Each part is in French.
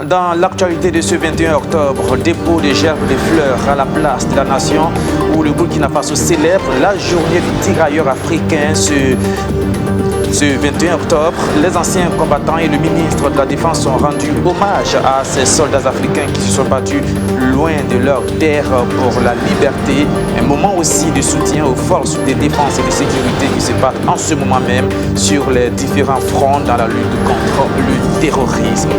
dans l'actualité de ce 21 octobre, dépôt de gerbes de fleurs à la place de la Nation où le Burkina Faso célèbre la journée du tirailleur africain. Ce 21 octobre, les anciens combattants et le ministre de la Défense ont rendu hommage à ces soldats africains qui se sont battus loin de leur terre pour la liberté. Un moment aussi de soutien aux forces de défense et de sécurité qui se battent en ce moment même sur les différents fronts dans la lutte contre le terrorisme.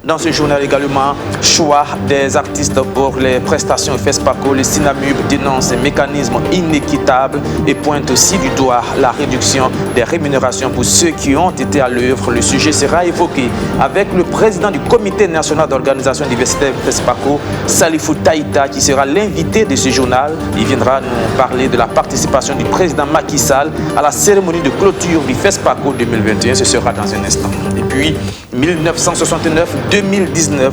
Dans ce journal également, choix des artistes pour les prestations FESPACO, le SINAMUB dénonce un mécanisme inéquitable et pointe aussi du doigt la réduction des rémunérations pour ceux qui ont été à l'œuvre. Le sujet sera évoqué avec le président du Comité national d'organisation universitaire FESPACO, Salifou Taïta, qui sera l'invité de ce journal. Il viendra nous parler de la participation du président Macky Sall à la cérémonie de clôture du FESPACO 2021. Ce sera dans un instant. Et puis, 1969-2019,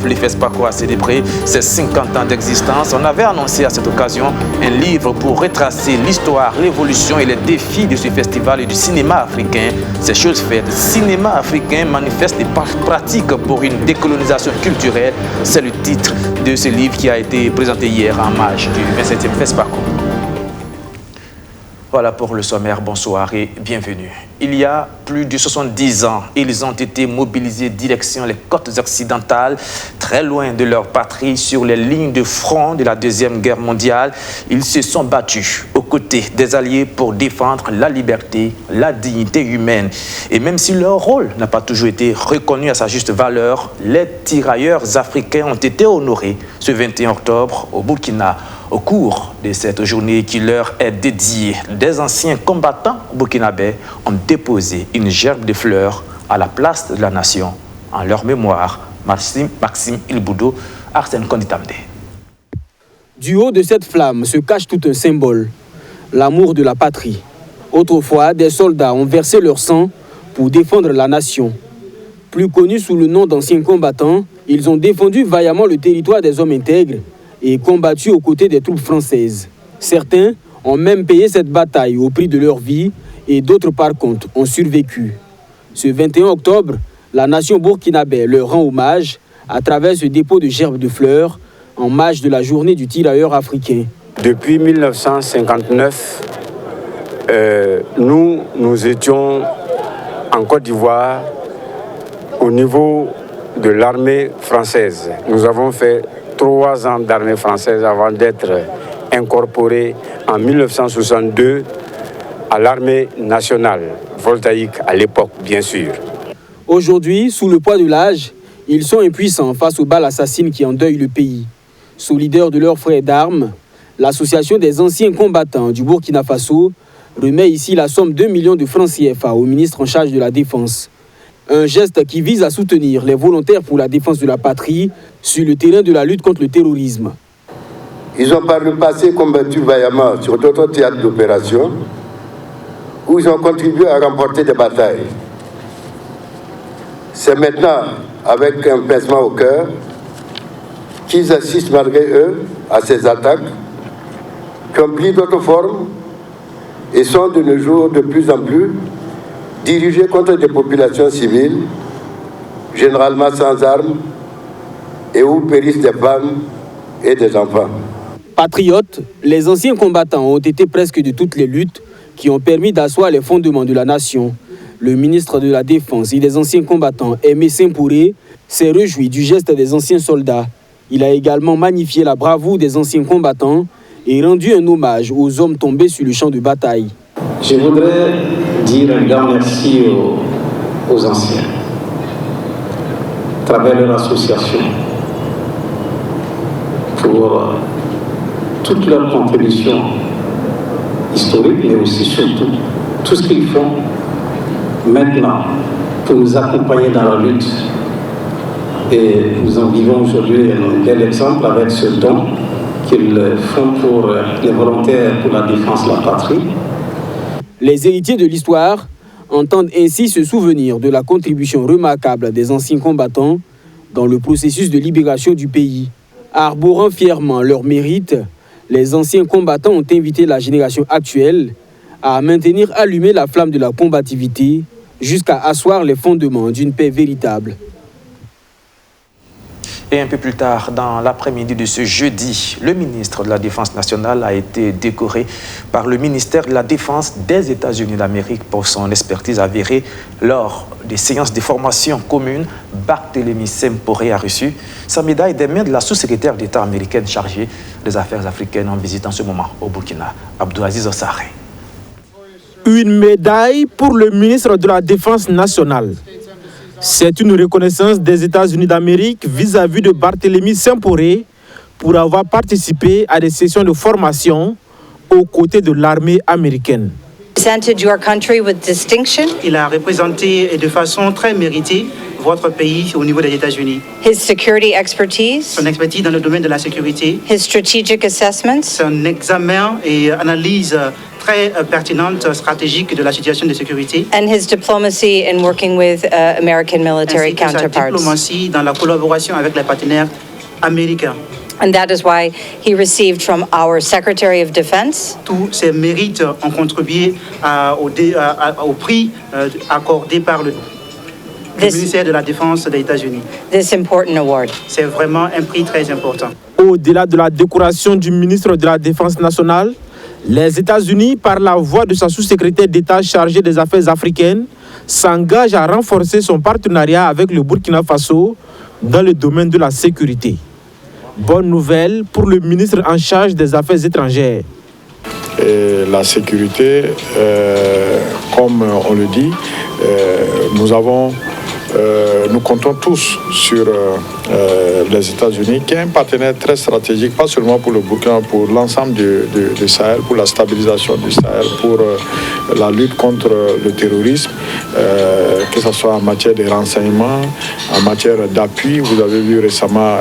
le FESPACO a célébré ses 50 ans d'existence. On avait annoncé à cette occasion un livre pour retracer l'histoire, l'évolution et les défis de ce festival et du cinéma africain. C'est chose faite. Cinéma africain manifeste des pratiques pour une décolonisation culturelle. C'est le titre de ce livre qui a été présenté hier en marge du 27e FESPACO. Voilà pour le sommaire, bonsoir et bienvenue. Il y a plus de 70 ans, ils ont été mobilisés direction les côtes occidentales, très loin de leur patrie, sur les lignes de front de la Deuxième Guerre mondiale. Ils se sont battus aux côtés des Alliés pour défendre la liberté, la dignité humaine. Et même si leur rôle n'a pas toujours été reconnu à sa juste valeur, les tirailleurs africains ont été honorés ce 21 octobre au Burkina. Au cours de cette journée qui leur est dédiée, des anciens combattants burkinabés ont déposé une gerbe de fleurs à la place de la Nation. En leur mémoire, Maxime Ilboudo, Arsène Konditamde. Du haut de cette flamme se cache tout un symbole, l'amour de la patrie. Autrefois, des soldats ont versé leur sang pour défendre la Nation. Plus connus sous le nom d'anciens combattants, ils ont défendu vaillamment le territoire des hommes intègres et combattu aux côtés des troupes françaises. Certains ont même payé cette bataille au prix de leur vie et d'autres par contre ont survécu. Ce 21 octobre, la nation burkinabé leur rend hommage à travers ce dépôt de gerbes de fleurs en marge de la journée du tirailleur africain. Depuis 1959, nous étions en Côte d'Ivoire au niveau de l'armée française. Nous avons fait 3 ans d'armée française avant d'être incorporés en 1962 à l'armée nationale, voltaïque à l'époque, bien sûr. Aujourd'hui, sous le poids de l'âge, ils sont impuissants face aux balles assassines qui endeuillent le pays. Solidaires de leurs frères d'armes, l'association des anciens combattants du Burkina Faso remet ici la somme de 2 millions de francs CFA au ministre en charge de la Défense. Un geste qui vise à soutenir les volontaires pour la défense de la patrie sur le terrain de la lutte contre le terrorisme. Ils ont par le passé combattu vaillamment sur d'autres théâtres d'opération où ils ont contribué à remporter des batailles. C'est maintenant, avec un pincement au cœur, qu'ils assistent malgré eux à ces attaques qui ont pris d'autres formes et sont de nos jours de plus en plus dirigés contre des populations civiles, généralement sans armes, et où périssent des femmes et des enfants. Patriotes, les anciens combattants ont été presque de toutes les luttes qui ont permis d'asseoir les fondements de la nation. Le ministre de la Défense et des anciens combattants, Aimé Saint-Pouré, s'est réjoui du geste des anciens soldats. Il a également magnifié la bravoure des anciens combattants et rendu un hommage aux hommes tombés sur le champ de bataille. Je voudrais dire un grand merci aux anciens, à travers leur association, pour toute leur contribution historique, mais aussi surtout tout ce qu'ils font maintenant pour nous accompagner dans la lutte. Et nous en vivons aujourd'hui un bel exemple avec ce don qu'ils font pour les volontaires pour la défense de la patrie. Les héritiers de l'histoire entendent ainsi se souvenir de la contribution remarquable des anciens combattants dans le processus de libération du pays. Arborant fièrement leur mérite, les anciens combattants ont invité la génération actuelle à maintenir allumée la flamme de la combativité jusqu'à asseoir les fondements d'une paix véritable. Et un peu plus tard, dans l'après-midi de ce jeudi, le ministre de la Défense nationale a été décoré par le ministère de la Défense des États-Unis d'Amérique pour son expertise avérée lors des séances de formation communes. Barthélemy Semporé a reçu sa médaille des mains de la sous-secrétaire d'État américaine chargée des affaires africaines en visite en ce moment au Burkina, Abdouaziz Ossaré. Une médaille pour le ministre de la Défense nationale. C'est une reconnaissance des États-Unis d'Amérique vis-à-vis de Barthélemy Semporé pour avoir participé à des sessions de formation aux côtés de l'armée américaine. Il a représenté de façon très méritée votre pays au niveau des États-Unis. Son expertise dans le domaine de la sécurité. Son examen et analyse très pertinente, stratégique de la situation de sécurité. And his diplomacy in working with American military ainsi que sa counterparts. diplomatie dans la collaboration avec les partenaires américains. And that is why he received from our Secretary of Defense Tous ces mérites ont contribué au prix accordé par le ministère de la Défense des États-Unis. this important award. C'est vraiment un prix très important. Au-delà de la décoration du ministre de la Défense nationale, les États-Unis, par la voix de sa sous-secrétaire d'État chargée des affaires africaines, s'engagent à renforcer son partenariat avec le Burkina Faso dans le domaine de la sécurité. Bonne nouvelle pour le ministre en charge des Affaires étrangères. Et la sécurité, comme on le dit, nous comptons tous sur les États-Unis, qui est un partenaire très stratégique, pas seulement pour le Burkina, pour l'ensemble du Sahel, pour la stabilisation du Sahel, pour la lutte contre le terrorisme, que ce soit en matière de renseignement, en matière d'appui. Vous avez vu récemment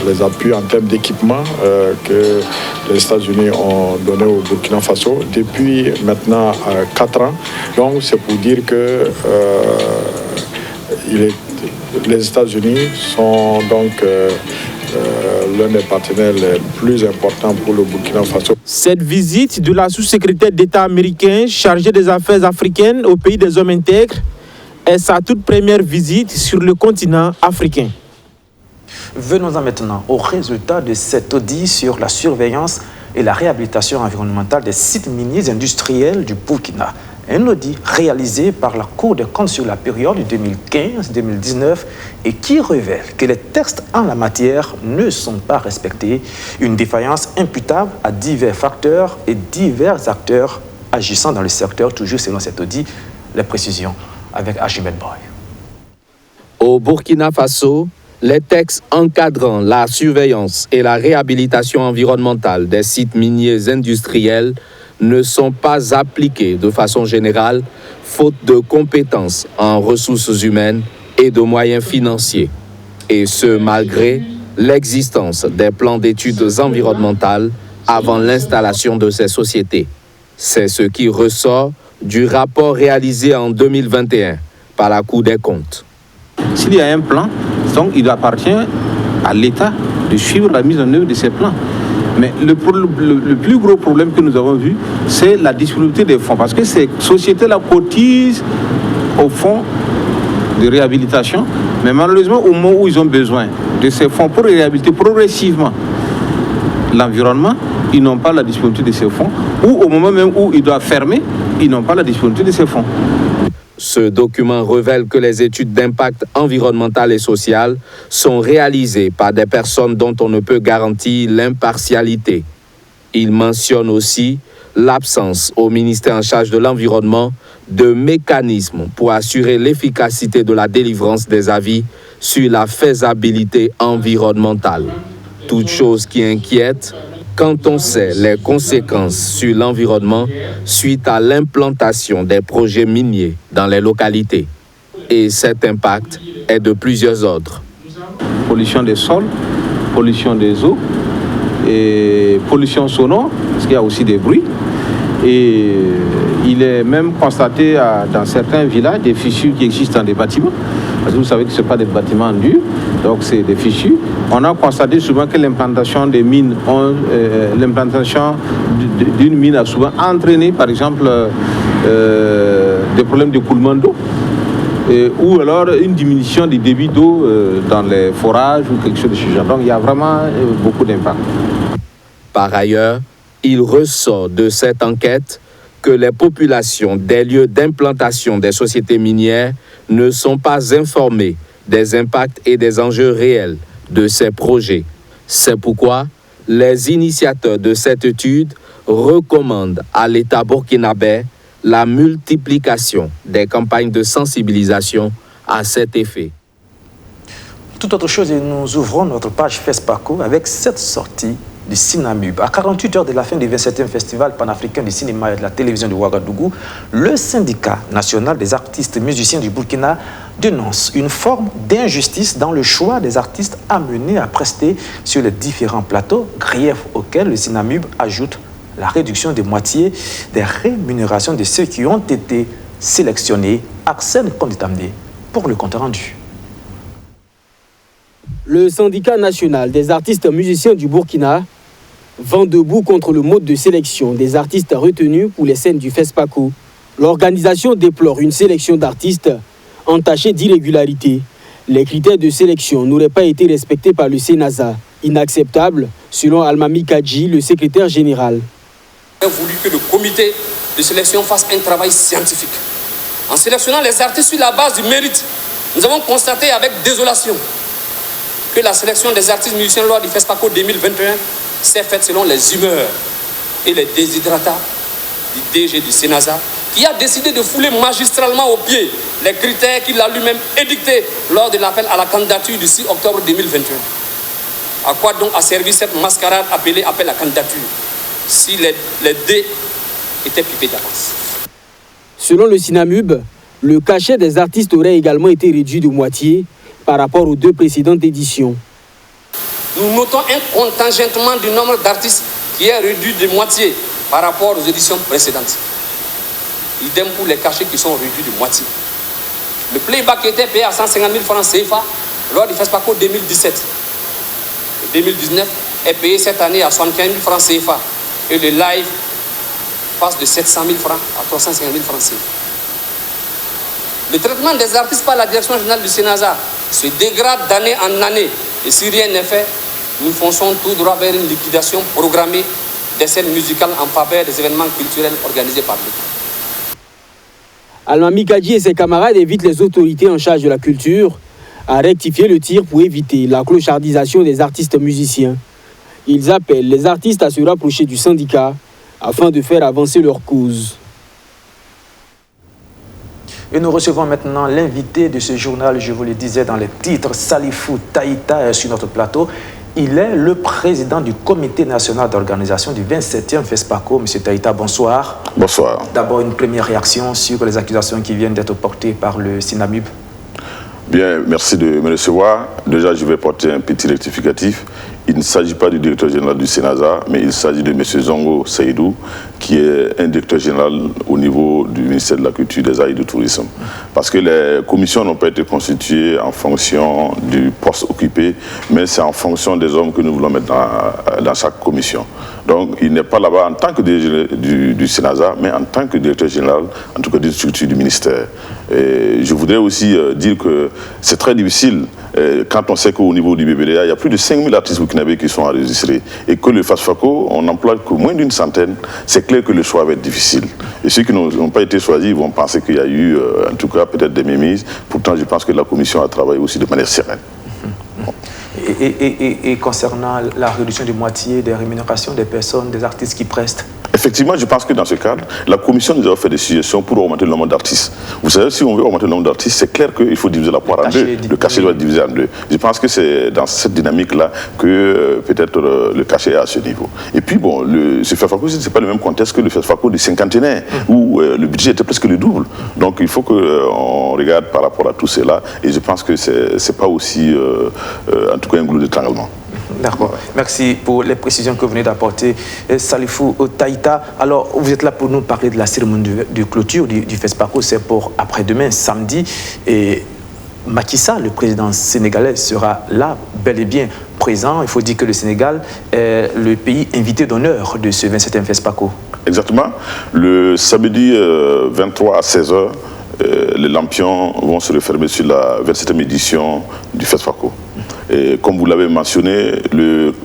les appuis en termes d'équipement que les États-Unis ont donné au Burkina Faso depuis maintenant 4 ans. Donc c'est pour dire que les États-Unis sont donc l'un des partenaires les plus importants pour le Burkina Faso. Cette visite de la sous-secrétaire d'État américain chargée des affaires africaines au pays des hommes intègres est sa toute première visite sur le continent africain. Venons-en maintenant aux résultats de cet audit sur la surveillance et la réhabilitation environnementale des sites miniers industriels du Burkina. Un audit réalisé par la Cour des comptes sur la période 2015-2019 et qui révèle que les textes en la matière ne sont pas respectés. Une défaillance imputable à divers facteurs et divers acteurs agissant dans le secteur, toujours selon cet audit. Les précisions avec Archibald Boy. Au Burkina Faso, les textes encadrant la surveillance et la réhabilitation environnementale des sites miniers industriels ne sont pas appliqués de façon générale, faute de compétences en ressources humaines et de moyens financiers. Et ce, malgré l'existence des plans d'études environnementales avant l'installation de ces sociétés. C'est ce qui ressort du rapport réalisé en 2021 par la Cour des comptes. S'il y a un plan, donc il appartient à l'État de suivre la mise en œuvre de ces plans. Mais le plus gros problème que nous avons vu, c'est la disponibilité des fonds. Parce que ces sociétés-là cotisent au fonds de réhabilitation. Mais malheureusement, au moment où ils ont besoin de ces fonds pour réhabiliter progressivement l'environnement, ils n'ont pas la disponibilité de ces fonds. Ou au moment même où ils doivent fermer, ils n'ont pas la disponibilité de ces fonds. Ce document révèle que les études d'impact environnemental et social sont réalisées par des personnes dont on ne peut garantir l'impartialité. Il mentionne aussi l'absence au ministère en charge de l'environnement de mécanismes pour assurer l'efficacité de la délivrance des avis sur la faisabilité environnementale. Toute chose qui inquiète quand on sait les conséquences sur l'environnement suite à l'implantation des projets miniers dans les localités. Et cet impact est de plusieurs ordres. Pollution des sols, pollution des eaux, et pollution sonore, parce qu'il y a aussi des bruits. Et il est même constaté dans certains villages des fissures qui existent dans des bâtiments. Parce que vous savez que ce ne sont pas des bâtiments durs, donc c'est des fissures. On a constaté souvent que l'implantation des mines, l'implantation d'une mine a souvent entraîné, par exemple, des problèmes d'écoulement d'eau. ou alors une diminution du débit d'eau dans les forages ou quelque chose de ce genre. Donc il y a vraiment beaucoup d'impact. Par ailleurs, il ressort de cette enquête que les populations des lieux d'implantation des sociétés minières ne sont pas informées des impacts et des enjeux réels de ces projets. C'est pourquoi les initiateurs de cette étude recommandent à l'État burkinabé la multiplication des campagnes de sensibilisation à cet effet. Toute autre chose, et nous ouvrons notre page FESPACO avec cette sortie du Sinamub. À 48 heures de la fin du 27e Festival panafricain du cinéma et de la télévision de Ouagadougou, le syndicat national des artistes musiciens du Burkina dénonce une forme d'injustice dans le choix des artistes amenés à prester sur les différents plateaux, grief auquel le Sinamub ajoute la réduction de moitié des rémunérations de ceux qui ont été sélectionnés. Arsène Konditamné pour le compte rendu. Le syndicat national des artistes musiciens du Burkina vent debout contre le mode de sélection des artistes retenus pour les scènes du FESPACO. L'organisation déplore une sélection d'artistes entachée d'irrégularités. Les critères de sélection n'auraient pas été respectés par le Sénasa. Inacceptable, selon Almami Kadji, le secrétaire général. Nous avons voulu que le comité de sélection fasse un travail scientifique. En sélectionnant les artistes sur la base du mérite, nous avons constaté avec désolation que la sélection des artistes musiciens lors du FESPACO 2021 s'est faite selon les humeurs et les déshydratats du DG du Sénasa, qui a décidé de fouler magistralement au pied les critères qu'il a lui-même édictés lors de l'appel à la candidature du 6 octobre 2021. À quoi donc a servi cette mascarade appelée appel à candidature si les dés étaient pipés d'avance? Selon le Sinamub, le cachet des artistes aurait également été réduit de moitié par rapport aux deux précédentes éditions. Nous notons un contingentement du nombre d'artistes qui est réduit de moitié par rapport aux éditions précédentes. Idem pour les cachets qui sont réduits de moitié. Le playback était payé à 150 000 francs CFA lors du FESPACO 2017. Le 2019 est payé cette année à 75 000 francs CFA. Et le live passe de 700 000 francs à 350 000 francs CFA. Le traitement des artistes par la direction générale du Sénasa se dégrade d'année en année. Et si rien n'est fait, nous fonçons tout droit vers une liquidation programmée des scènes musicales en faveur des événements culturels organisés par l'État. Almami Kadji et ses camarades invitent les autorités en charge de la culture à rectifier le tir pour éviter la clochardisation des artistes musiciens. Ils appellent les artistes à se rapprocher du syndicat afin de faire avancer leur cause. Et nous recevons maintenant l'invité de ce journal, je vous le disais dans les titres, Salifou Taïta est sur notre plateau. Il est le président du comité national d'organisation du 27e FESPACO. Monsieur Taïta, bonsoir. Bonsoir. D'abord, une première réaction sur les accusations qui viennent d'être portées par le Sinamub. Bien, merci de me recevoir. Déjà, je vais porter un petit rectificatif. Il ne s'agit pas du directeur général du Sénasa, mais il s'agit de M. Zongo Seydou, qui est un directeur général au niveau du ministère de la Culture, des Arts et du Tourisme. Parce que les commissions n'ont pas été constituées en fonction du poste occupé, mais c'est en fonction des hommes que nous voulons mettre dans chaque commission. Donc, il n'est pas là-bas en tant que directeur du Sénasa, mais en tant que directeur général, en tout cas d'une structure du ministère. Et je voudrais aussi dire que c'est très difficile quand on sait qu'au niveau du BBDA, il y a plus de 5000 artistes burkinabés qui sont enregistrés et que le FESPACO, on n'emploie que moins d'une centaine, c'est clair que le choix va être difficile. Et ceux qui n'ont pas été choisis, ils vont penser qu'il y a eu, en tout cas, peut-être des mémises. Pourtant, je pense que la commission a travaillé aussi de manière sereine. Bon. Et concernant la réduction de moitié des rémunérations des personnes, des artistes qui prestent? Effectivement, je pense que dans ce cadre, la commission nous a fait des suggestions pour augmenter le nombre d'artistes. Vous savez, si on veut augmenter le nombre d'artistes, c'est clair qu'il faut diviser la poire en deux. Le cachet doit être divisé en deux. Je pense que c'est dans cette dynamique-là que peut-être le cachet est à ce niveau. Et puis, bon, ce FESPACO, ce n'est pas le même contexte que le FESPACO du cinquantenaire, où le budget était presque le double. Donc, il faut qu'on regarde par rapport à tout cela. Et je pense que ce n'est pas aussi, en tout cas, un goulot d'étranglement. D'accord. Merci pour les précisions que vous venez d'apporter, Salifou Taïta. Alors, vous êtes là pour nous parler de la cérémonie de clôture du FESPACO. C'est pour après-demain, samedi. Et Macky Sall, le président sénégalais, sera là, bel et bien présent. Il faut dire que le Sénégal est le pays invité d'honneur de ce 27e FESPACO. Exactement. Le samedi 23 à 16h, les lampions vont se refermer sur la 27e édition du FESPACO. Et comme vous l'avez mentionné,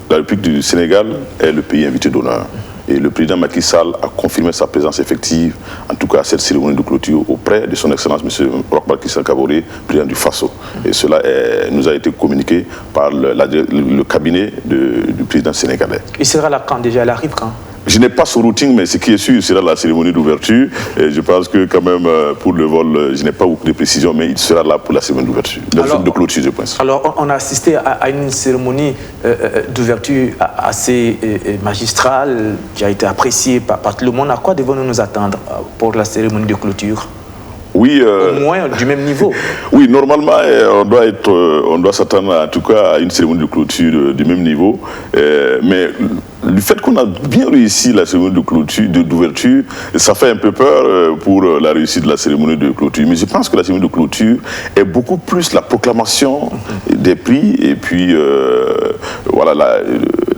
la République du Sénégal est le pays invité d'honneur. Et le président Macky Sall a confirmé sa présence effective, en tout cas à cette cérémonie de clôture, auprès de son Excellence M. Roch-Marc Christian Kaboré, président du FASO. Et cela nous a été communiqué par le cabinet du président sénégalais. Il sera là quand déjà? Elle arrive quand? Je n'ai pas son routing, mais ce qui est sûr, sera la cérémonie d'ouverture. Et je pense que quand même, pour le vol, je n'ai pas beaucoup de précisions, mais il sera là pour la cérémonie d'ouverture. De clôture, je pense. Alors, on a assisté à une cérémonie d'ouverture assez magistrale, qui a été appréciée par tout le monde. À quoi devons-nous nous attendre pour la cérémonie de clôture? Oui, au moins du même niveau. Oui, normalement, on doit s'attendre en tout cas à une cérémonie de clôture du même niveau. Mais le fait qu'on a bien réussi la cérémonie de clôture, d'ouverture, ça fait un peu peur pour la réussite de la cérémonie de clôture. Mais je pense que la cérémonie de clôture est beaucoup plus la proclamation des prix et puis voilà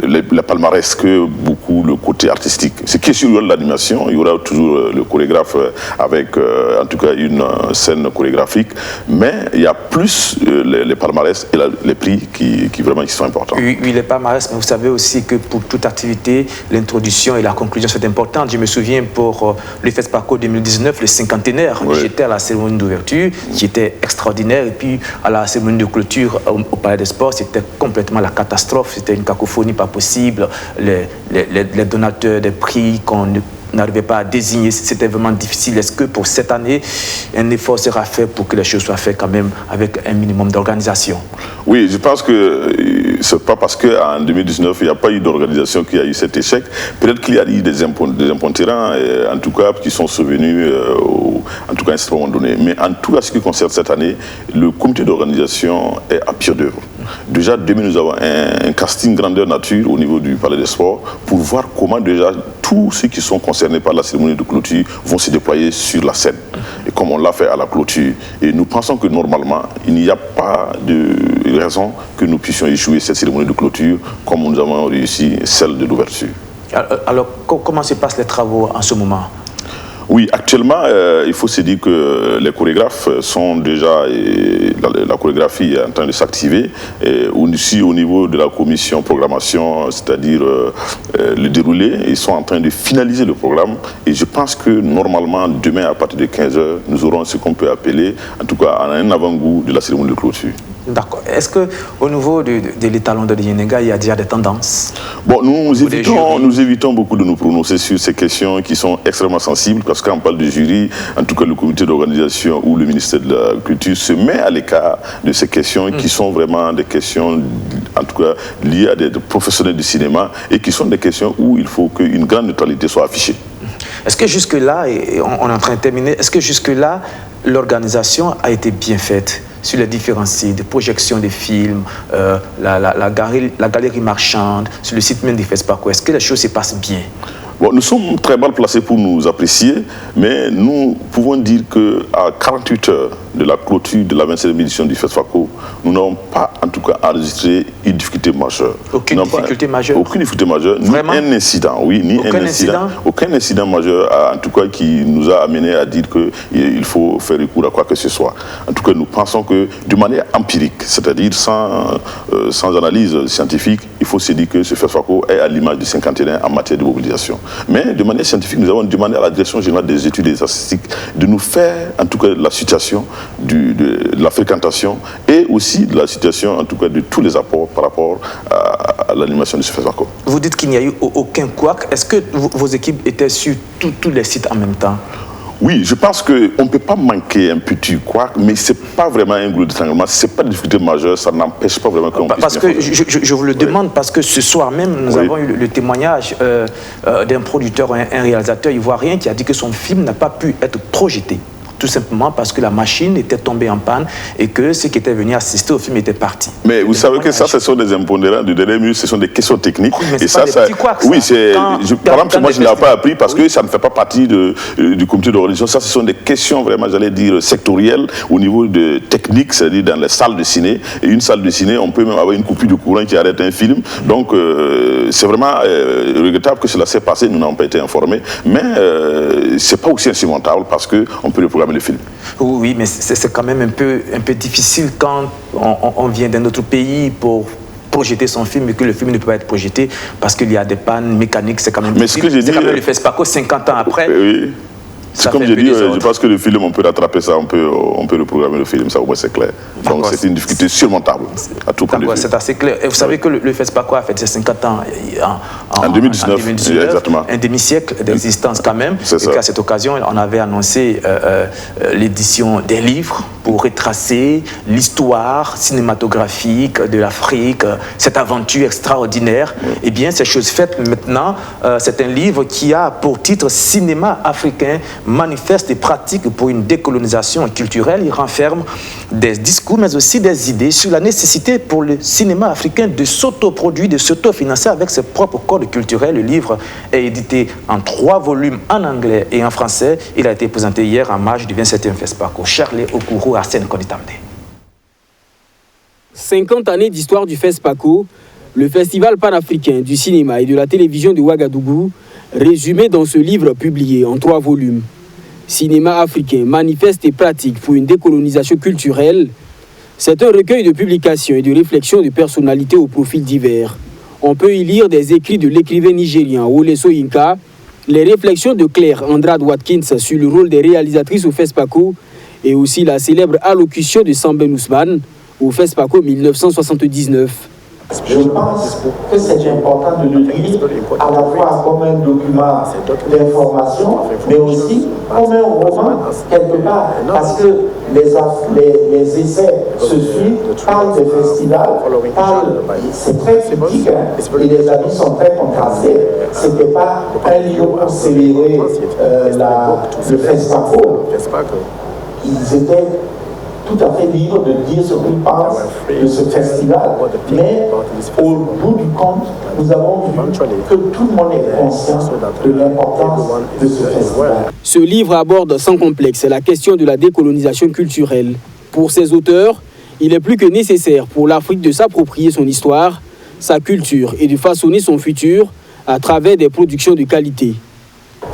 la palmarès que beaucoup le côté artistique. Ce qui est sur l'animation, il y aura toujours le chorégraphe avec en tout cas une scène chorégraphique, mais il y a plus les palmarès et les prix qui vraiment qui sont importants. Oui, les palmarès, mais vous savez aussi que pour toute activité, l'introduction et la conclusion sont importantes. Je me souviens pour le FESPACO 2019, le cinquantenaire, oui. J'étais à la cérémonie d'ouverture, qui était extraordinaire, et puis à la cérémonie de clôture au Palais des Sports, c'était complètement la catastrophe, c'était une cacophonie pas possible, les donateurs des prix qu'on n'arrivait pas à désigner, c'était vraiment difficile. Est-ce que pour cette année, un effort sera fait pour que les choses soient faites quand même avec un minimum d'organisation? Oui, je pense que ce n'est pas parce qu'en 2019, il n'y a pas eu d'organisation qui a eu cet échec. Peut-être qu'il y a eu des impondérants, en tout cas, qui sont survenus en tout cas à un certain moment donné. Mais en tout cas, ce qui concerne cette année, le comité d'organisation est à pied d'œuvre. Déjà, demain, nous avons un casting grandeur nature au niveau du Palais des Sports pour voir comment déjà tous ceux qui sont concernés par la cérémonie de clôture vont se déployer sur la scène. Et comme on l'a fait à la clôture. Et nous pensons que normalement, il n'y a pas de raison que nous puissions échouer cette cérémonie de clôture comme nous avons réussi celle de l'ouverture. Alors, comment se passent les travaux en ce moment? Oui, actuellement, il faut se dire que les chorégraphes sont déjà, la chorégraphie est en train de s'activer. Aussi au niveau de la commission programmation, c'est-à-dire le déroulé, ils sont en train de finaliser le programme. Et je pense que normalement, demain à partir de 15h, nous aurons ce qu'on peut appeler, en tout cas, un avant-goût de la cérémonie de clôture. D'accord. Est-ce qu'au niveau de l'étalon de Yenega, il y a déjà des tendances? Bon, nous évitons beaucoup de nous prononcer sur ces questions qui sont extrêmement sensibles, parce qu'on parle de jury, en tout cas le comité d'organisation ou le ministère de la Culture se met à l'écart de ces questions qui sont vraiment des questions, en tout cas liées à des professionnels du cinéma et qui sont des questions où il faut qu'une grande neutralité soit affichée. Est-ce que jusque-là, et on est en train de terminer, est-ce que jusque-là, l'organisation a été bien faite sur les différents sites de projection des films, la galerie marchande, sur le site même du FESPACO? Est-ce que les choses se passent bien? Bon, nous sommes très mal placés pour nous apprécier, mais nous pouvons dire qu'à 48 heures de la clôture de la 27e édition du FESPACO, nous n'avons pas en tout cas enregistré une difficulté majeure. Aucune difficulté majeure? Aucune difficulté majeure, ni un incident, oui, ni un incident. Aucun incident majeur, en tout cas, qui nous a amené à dire qu'il faut faire recours à quoi que ce soit. En tout cas, nous pensons que de manière empirique, c'est-à-dire sans analyse scientifique, il faut se dire que ce FESPACO est à l'image du 51 en matière de mobilisation. Mais de manière scientifique, nous avons demandé à la Direction générale des études et des statistiques de nous faire, en tout cas, la situation de la fréquentation et aussi de la situation, en tout cas, de tous les apports par rapport à l'animation de ce FESPACO. Vous dites qu'il n'y a eu aucun couac. Est-ce que vos équipes étaient sur tous les sites en même temps? Oui, je pense qu'on ne peut pas manquer un petit couac, mais ce n'est pas vraiment un goulot d'étranglement, ce n'est pas de difficulté majeure, ça n'empêche pas vraiment qu'on puisse... Parce que je vous le demande, parce que ce soir même, nous avons eu le témoignage d'un producteur, un réalisateur ivoirien qui a dit que son film n'a pas pu être projeté. Tout simplement parce que la machine était tombée en panne et que ceux qui étaient venus assister au film étaient partis. Mais vous savez que ça, ce sont des impondérants du dernier minute, ce sont des questions techniques. Oui, mais et ça, oui, c'est. Par exemple, moi, je ne l'ai pas appris parce que ça ne fait pas partie du comité d'organisation. Ça, ce sont des questions vraiment, j'allais dire, sectorielles au niveau de technique, c'est-à-dire dans les salles de ciné. Et une salle de ciné, on peut même avoir une coupure de courant qui arrête un film. Donc, c'est vraiment regrettable que cela s'est passé. Nous n'avons pas été informés. Mais ce n'est pas aussi insurmontable parce qu'on peut le programmer programmer le film. Oui, mais c'est quand même un peu difficile quand on vient d'un autre pays pour projeter son film et que le film ne peut pas être projeté parce qu'il y a des pannes mécaniques, c'est quand même difficile. Mais ce que j'ai dit, c'est quand même le FESPACO 50 ans après. Oui. C'est comme j'ai dit, je pense que le film, on peut rattraper ça, on peut reprogrammer le film, ça au moins c'est clair. Donc c'est une difficulté surmontable à tout point de vue. C'est assez clair. Et vous savez que le FESPACO a fait ses 50 ans en 2019, exactement. Un demi-siècle d'existence quand même. Et qu'à cette occasion, on avait annoncé l'édition des livres pour retracer l'histoire cinématographique de l'Afrique, cette aventure extraordinaire. Eh bien, c'est chose faite maintenant. C'est un livre qui a pour titre « Cinéma africain, manifeste et pratique pour une décolonisation culturelle ». Il renferme des discours, mais aussi des idées sur la nécessité pour le cinéma africain de s'autoproduire, de s'autofinancer avec ses propres codes culturels. Le livre est édité en 3 volumes en anglais et en français. Il a été présenté hier en marge du 27e FESPACO. Charles Okuru, Arsène Konitamde. 50 années d'histoire du FESPACO, le Festival panafricain du cinéma et de la télévision de Ouagadougou, résumé dans ce livre publié en 3 volumes. Cinéma africain, manifeste et pratique pour une décolonisation culturelle, c'est un recueil de publications et de réflexions de personnalités aux profils divers. On peut y lire des écrits de l'écrivain nigérien Wole Soyinka, les réflexions de Claire Andrade Watkins sur le rôle des réalisatrices au FESPACO et aussi la célèbre allocution de Samben Ousmane au FESPACO 1979. Je pense que c'est important de le lire à la fois comme un document d'information, mais aussi comme un roman quelque part, parce que les essais se suivent, parlent des festivals, c'est très critique, et les avis sont très contrastés. Ce n'était pas un livre pour célébrer le FESPACO. Ils étaient tout à fait libre de dire ce qu'ils pensent de ce festival, mais au bout du compte, nous avons vu que tout le monde est conscient de l'importance de ce festival. Ce livre aborde sans complexe la question de la décolonisation culturelle. Pour ses auteurs, il est plus que nécessaire pour l'Afrique de s'approprier son histoire, sa culture et de façonner son futur à travers des productions de qualité.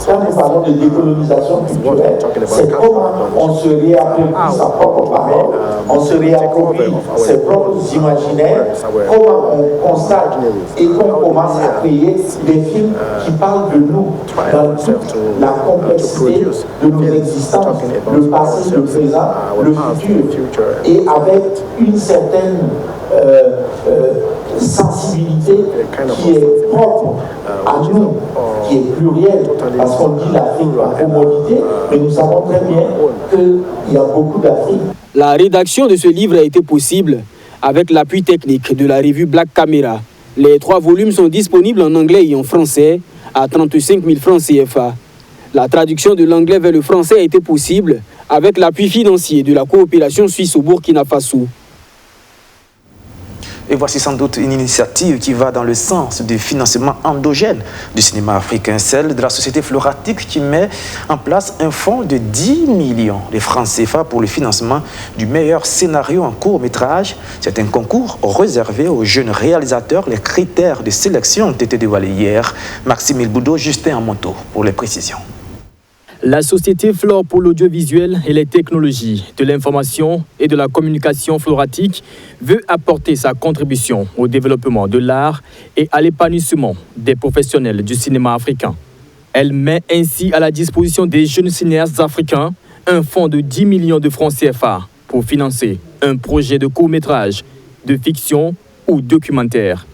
Quand nous parlons de décolonisation culturelle, c'est comment on se réapproprie sa propre parole, on se réapproprie ses propres imaginaires, comment on constate et qu'on commence à créer des films qui parlent de nous dans toute la complexité de nos existences, le passé, le présent, le futur, et avec une certaine sensibilité qui est propre à nous, qui est plurielle, parce qu'on dit l'Afrique par commodité, mais nous savons très bien qu'il y a beaucoup d'Afrique. La rédaction de ce livre a été possible avec l'appui technique de la revue Black Camera. Les 3 volumes sont disponibles en anglais et en français à 35 000 francs CFA. La traduction de l'anglais vers le français a été possible avec l'appui financier de la coopération suisse au Burkina Faso. Et voici sans doute une initiative qui va dans le sens du financement endogène du cinéma africain, celle de la société Floratique qui met en place un fonds de 10 millions de francs CFA pour le financement du meilleur scénario en court-métrage. C'est un concours réservé aux jeunes réalisateurs. Les critères de sélection ont été dévoilés hier. Maxime Boudot, Justin Amonto pour les précisions. La société Flore pour l'audiovisuel et les technologies de l'information et de la communication Floratique veut apporter sa contribution au développement de l'art et à l'épanouissement des professionnels du cinéma africain. Elle met ainsi à la disposition des jeunes cinéastes africains un fonds de 10 millions de francs CFA pour financer un projet de court-métrage, de fiction ou documentaire.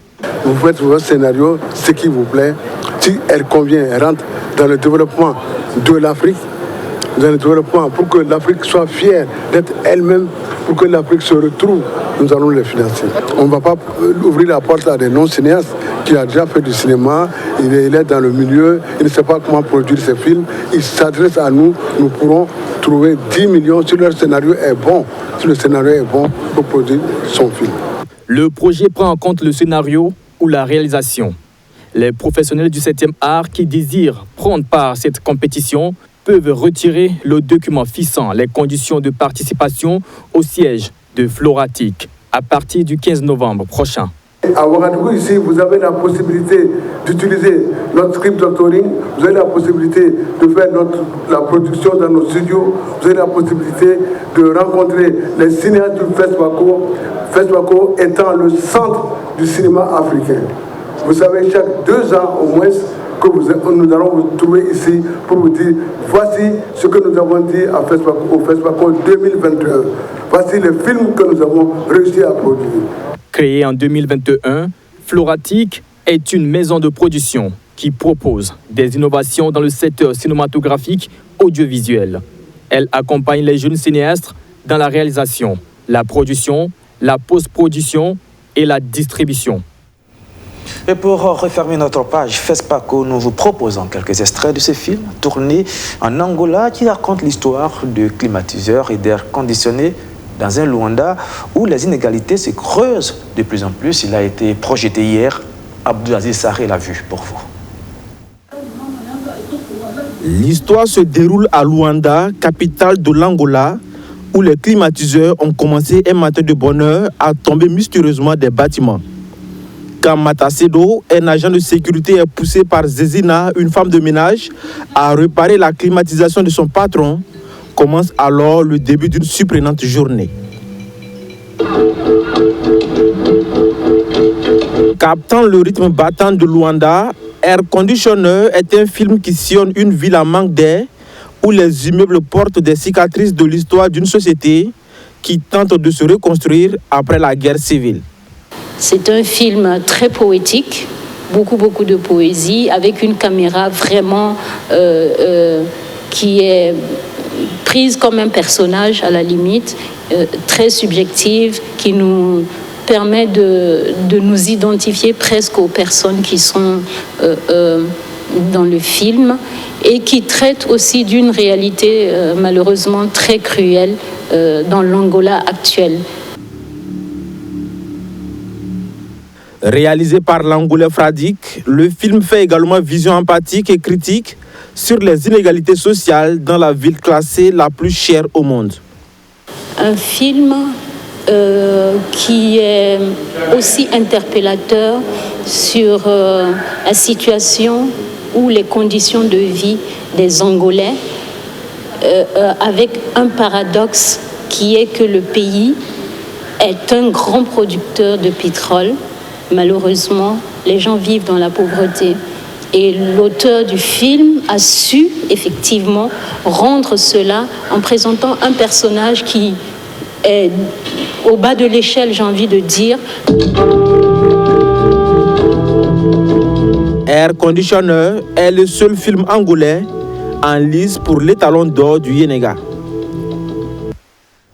Vous faites votre scénario, ce qui vous plaît, si elle convient, elle rentre dans le développement de l'Afrique, dans le développement pour que l'Afrique soit fière d'être elle-même, pour que l'Afrique se retrouve, nous allons les financer. On ne va pas ouvrir la porte à des non-cinéastes qui ont déjà fait du cinéma, il est dans le milieu, il ne sait pas comment produire ses films, il s'adresse à nous, nous pourrons trouver 10 millions si leur scénario est bon, si le scénario est bon pour produire son film. Le projet prend en compte le scénario ou la réalisation. Les professionnels du 7e art qui désirent prendre part à cette compétition peuvent retirer le document fixant les conditions de participation au siège de Floratique à partir du 15 novembre prochain. À Ouagadougou, ici, vous avez la possibilité d'utiliser notre script doctoring, vous avez la possibilité de faire la production dans nos studios, vous avez la possibilité de rencontrer les cinéastes du FESPACO, FESPACO étant le centre du cinéma africain. Vous savez, chaque 2 ans au moins, que nous allons vous trouver ici pour vous dire voici ce que nous avons dit à FESPACO, au FESPACO 2021. Voici les films que nous avons réussi à produire. Créée en 2021, Floratique est une maison de production qui propose des innovations dans le secteur cinématographique audiovisuel. Elle accompagne les jeunes cinéastes dans la réalisation, la production, la post-production et la distribution. Et pour refermer notre page FESPACO, nous vous proposons quelques extraits de ce film tourné en Angola qui raconte l'histoire de climatiseurs et d'air conditionné dans un Luanda où les inégalités se creusent de plus en plus. Il a été projeté hier. Abdulaziz Sarré l'a vu pour vous. L'histoire se déroule à Luanda, capitale de l'Angola, où les climatiseurs ont commencé un matin de bonne heure à tomber mystérieusement des bâtiments. Quand Matacedo, un agent de sécurité, est poussé par Zezina, une femme de ménage, à réparer la climatisation de son patron, commence alors le début d'une surprenante journée. Captant le rythme battant de Luanda, Air Conditioner est un film qui sillonne une ville en manque d'air où les immeubles portent des cicatrices de l'histoire d'une société qui tente de se reconstruire après la guerre civile. C'est un film très poétique, beaucoup de poésie, avec une caméra vraiment qui est prise comme un personnage à la limite, très subjective, qui nous permet de nous identifier presque aux personnes qui sont dans le film et qui traite aussi d'une réalité malheureusement très cruelle dans l'Angola actuelle. Réalisé par l'Angolais Fradique, le film fait également vision empathique et critique sur les inégalités sociales dans la ville classée la plus chère au monde. Un film qui est aussi interpellateur sur la situation ou les conditions de vie des Angolais, avec un paradoxe qui est que le pays est un grand producteur de pétrole. Malheureusement, les gens vivent dans la pauvreté. Et l'auteur du film a su effectivement rendre cela en présentant un personnage qui est au bas de l'échelle, j'ai envie de dire. Air Conditioner est le seul film angolais en lice pour l'étalon d'or du Yenega.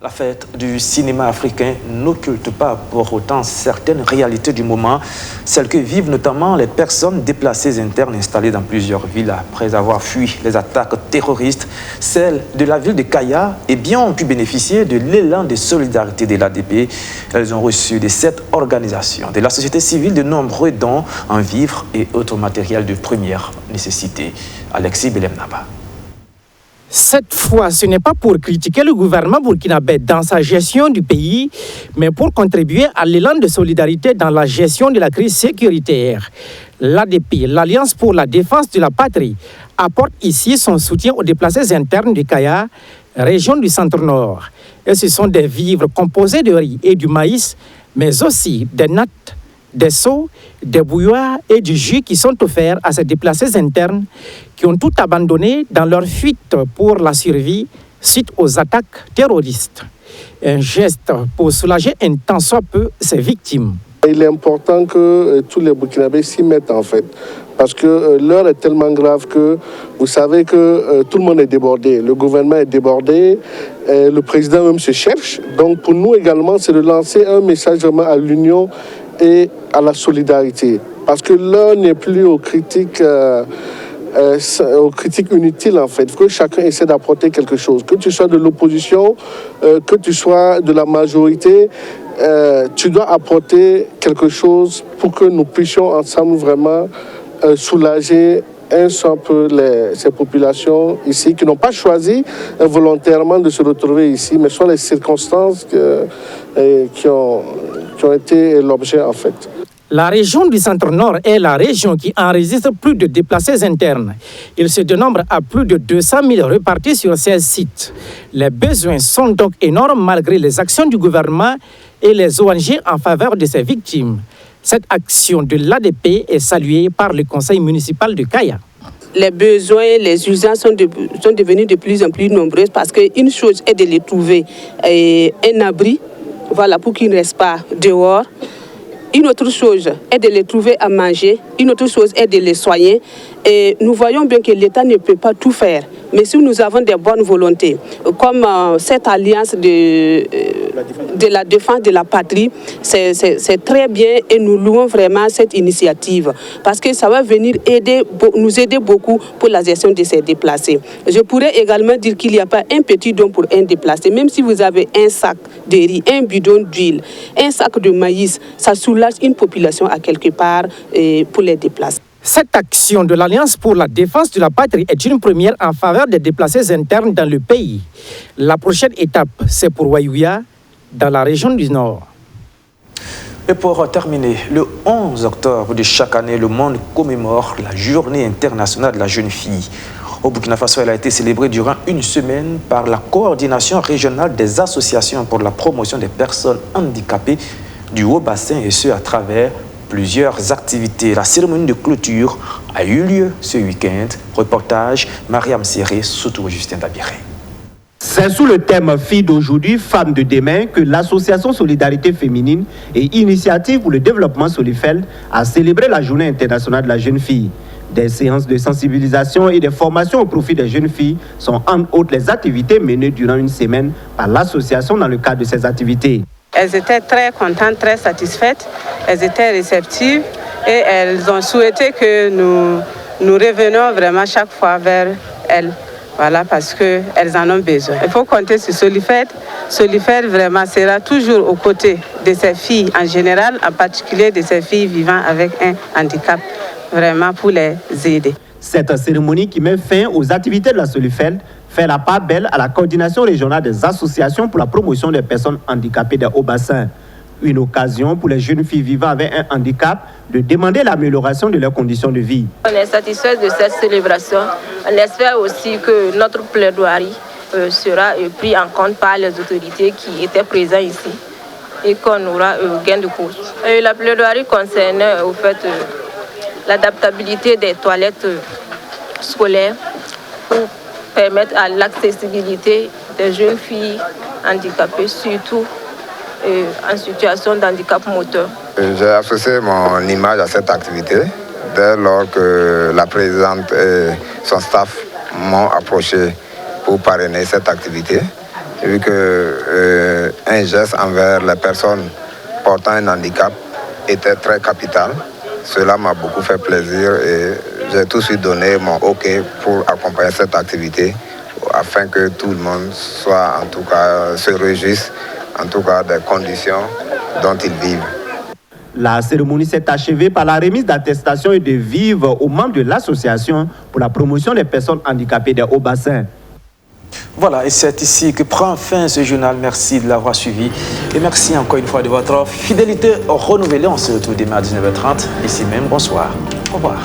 La fête du cinéma africain n'occulte pas pour autant certaines réalités du moment, celles que vivent notamment les personnes déplacées internes installées dans plusieurs villes après avoir fui les attaques terroristes. Celles de la ville de Kaya ont pu bénéficier de l'élan de solidarité de l'ADP. Elles ont reçu de cette organisation de la société civile de nombreux dons en vivres et autres matériels de première nécessité. Alexis Belemnaba. Cette fois, ce n'est pas pour critiquer le gouvernement burkinabé dans sa gestion du pays, mais pour contribuer à l'élan de solidarité dans la gestion de la crise sécuritaire. L'ADP, l'Alliance pour la défense de la patrie, apporte ici son soutien aux déplacés internes du Kaya, région du centre-nord. Et ce sont des vivres composés de riz et du maïs, mais aussi des nattes, des seaux, des bouilloires et du jus qui sont offerts à ces déplacés internes qui ont tout abandonné dans leur fuite pour la survie suite aux attaques terroristes. Un geste pour soulager un tant soit peu ces victimes. Il est important que tous les Burkinabés s'y mettent en fait, parce que l'heure est tellement grave que vous savez que tout le monde est débordé, le gouvernement est débordé, le président même se cherche. Donc pour nous également, c'est de lancer un message vraiment à l'union et à la solidarité, parce que l'heure n'est plus aux critiques inutiles en fait. Il faut que chacun essaie d'apporter quelque chose, que tu sois de l'opposition, que tu sois de la majorité, tu dois apporter quelque chose pour que nous puissions ensemble vraiment soulager un peu ces populations ici qui n'ont pas choisi volontairement de se retrouver ici, mais sont les circonstances qui ont été l'objet en fait. La région du Centre-Nord est la région qui enregistre plus de déplacés internes. Ils se dénombrent à plus de 200 000 répartis sur 16 sites. Les besoins sont donc énormes malgré les actions du gouvernement et les ONG en faveur de ces victimes. Cette action de l'ADP est saluée par le conseil municipal de Kaya. Les besoins, les urgences sont devenus de plus en plus nombreuses parce qu'une chose est de les trouver un abri, voilà, pour qu'ils ne restent pas dehors. Une autre chose est de les trouver à manger, une autre chose est de les soigner. Et nous voyons bien que l'État ne peut pas tout faire. Mais si nous avons des bonnes volontés, comme cette alliance de la défense de la patrie, c'est très bien et nous louons vraiment cette initiative parce que ça va venir nous aider beaucoup pour la gestion de ces déplacés. Je pourrais également dire qu'il n'y a pas un petit don pour un déplacé. Même si vous avez un sac de riz, un bidon d'huile, un sac de maïs, ça soulage une population à quelque part pour les déplacés. Cette action de l'Alliance pour la défense de la patrie est une première en faveur des déplacés internes dans le pays. La prochaine étape, c'est pour Wayouya, dans la région du Nord. Et pour terminer, le 11 octobre de chaque année, le monde commémore la Journée internationale de la jeune fille. Au Burkina Faso, elle a été célébrée durant une semaine par la coordination régionale des associations pour la promotion des personnes handicapées du Haut-Bassin et ce à travers plusieurs activités. La cérémonie de clôture a eu lieu ce week-end. Reportage Mariam Séré, surtout Justin Dabiré. C'est sous le thème Filles d'aujourd'hui, femmes de demain que l'association Solidarité féminine et Initiative pour le développement Solifeld a célébré la Journée internationale de la jeune fille. Des séances de sensibilisation et des formations au profit des jeunes filles sont entre autres les activités menées durant une semaine par l'association dans le cadre de ces activités. Elles étaient très contentes, très satisfaites, elles étaient réceptives et elles ont souhaité que nous revenions vraiment chaque fois vers elles. Voilà, parce qu'elles en ont besoin. Il faut compter sur Solifeld. Solifeld vraiment sera toujours aux côtés de ces filles en général, en particulier de ces filles vivant avec un handicap, vraiment pour les aider. Cette cérémonie qui met fin aux activités de la Solifeld fait la part belle à la coordination régionale des associations pour la promotion des personnes handicapées des Hauts-Bassins. Une occasion pour les jeunes filles vivant avec un handicap de demander l'amélioration de leurs conditions de vie. On est satisfait de cette célébration. On espère aussi que notre plaidoirie sera pris en compte par les autorités qui étaient présentes ici et qu'on aura gain de cause. La plaidoirie concernait au fait l'adaptabilité des toilettes scolaires pour permettre à l'accessibilité des jeunes filles handicapées, surtout en situation d'handicap moteur. J'ai associé mon image à cette activité dès lors que la présidente et son staff m'ont approché pour parrainer cette activité. J'ai vu qu'un geste envers les personnes portant un handicap était très capital. Cela m'a beaucoup fait plaisir et j'ai tout de suite donné mon OK pour accompagner cette activité afin que tout le monde soit, en tout cas, se réjouisse en tout cas des conditions dont ils vivent. La cérémonie s'est achevée par la remise d'attestations et de vivres aux membres de l'association pour la promotion des personnes handicapées des Hauts-Bassins. Voilà, et c'est ici que prend fin ce journal. Merci de l'avoir suivi et merci encore une fois de votre fidélité renouvelée. On se retrouve demain à 19h30. Ici même, bonsoir. Au revoir.